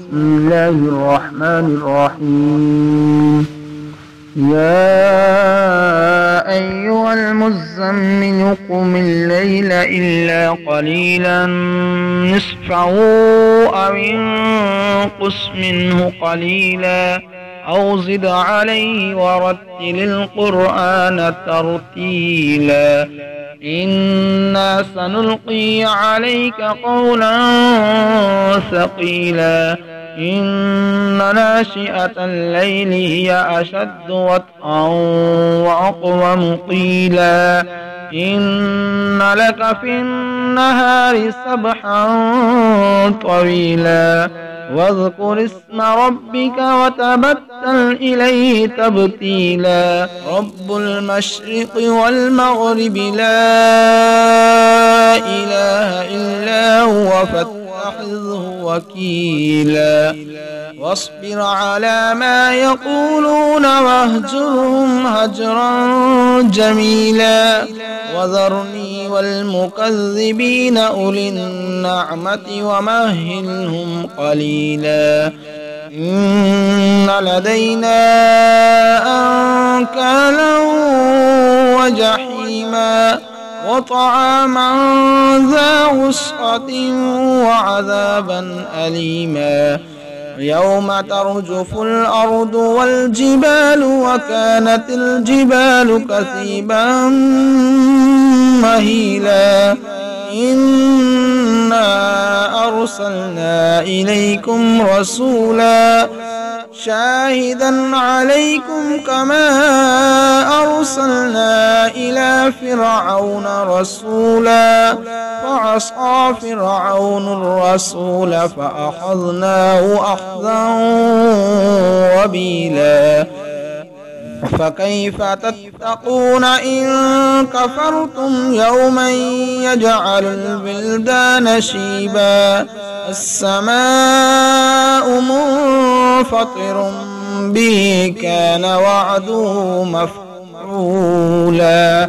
بسم الله الرحمن الرحيم. يا أيها المزمل قم الليل إلا قليلا نصفه أو انقص منه قليلا أو زد عليه ورتل القرآن ترتيلا إنا سنلقي عليك قولا ثقيلا إن ناشئة الليل هي أشد وطئا وأقوم قيلا إن لك في النهار سبحا طويلا واذكر اسم ربك وتبتل إليه تبتيلا رب المشرق والمغرب لا إله إلا هو فاتخذه وكيلا واصبر على ما يقولون واهجرهم هجرا جميلا وذرني والمكذبين أولي النعمة ومهلهم قليلا إن لدينا أنكالا وجحيما وطعاما ذا غصة وعذابا أليما يوم ترجف الأرض والجبال وكانت الجبال كثيبا مهيلا إنا أرسلنا إليكم رسولا شاهدا عليكم كما أرسلنا إلى فرعون رسولا فعصى فرعون الرسول فأخذناه أخذا وبيلا فكيف تتقون إن كفرتم يوما يجعل البلدان شيبا السماء منفطر به كان وعده مفعولا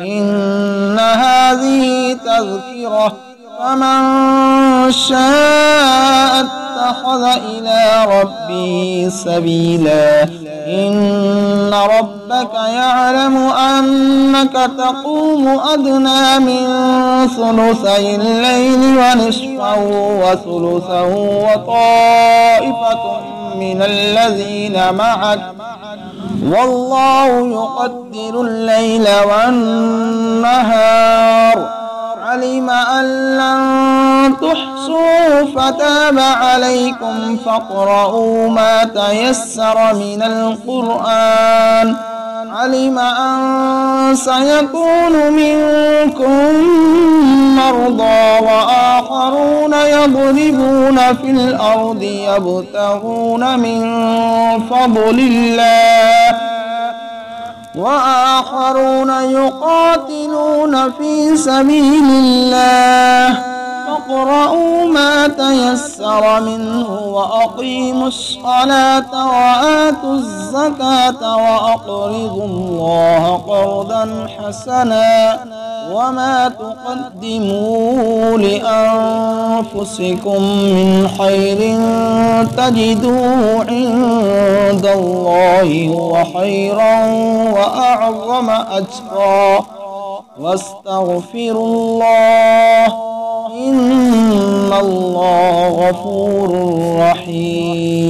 إن هذه تذكرة فمن شاء اتخذ إلى ربه سبيلا إن ربك يعلم أنك تقوم أدنى من ثلثي الليل ونصفه وثلثه وطائفة من الذين معك والله يقدر الليل والنهار علم أن لن تحصوا فتاب عليكم فاقرؤوا ما تيسر من القرآن علم أن سيكون منكم مرضى وآخرون يضربون في الأرض يبتغون من فضل الله وآخرون يقاتلون في سبيل الله فاقرؤوا ما تيسر منه وأقيموا الصلاة وآتوا الزكاة وأقرضوا الله قرضا حسنا وما تقدموا لأنفسكم من خير تجدوه عند الله هو خيرا وأعظم أجرا واستغفروا الله إن الله غفور رحيم.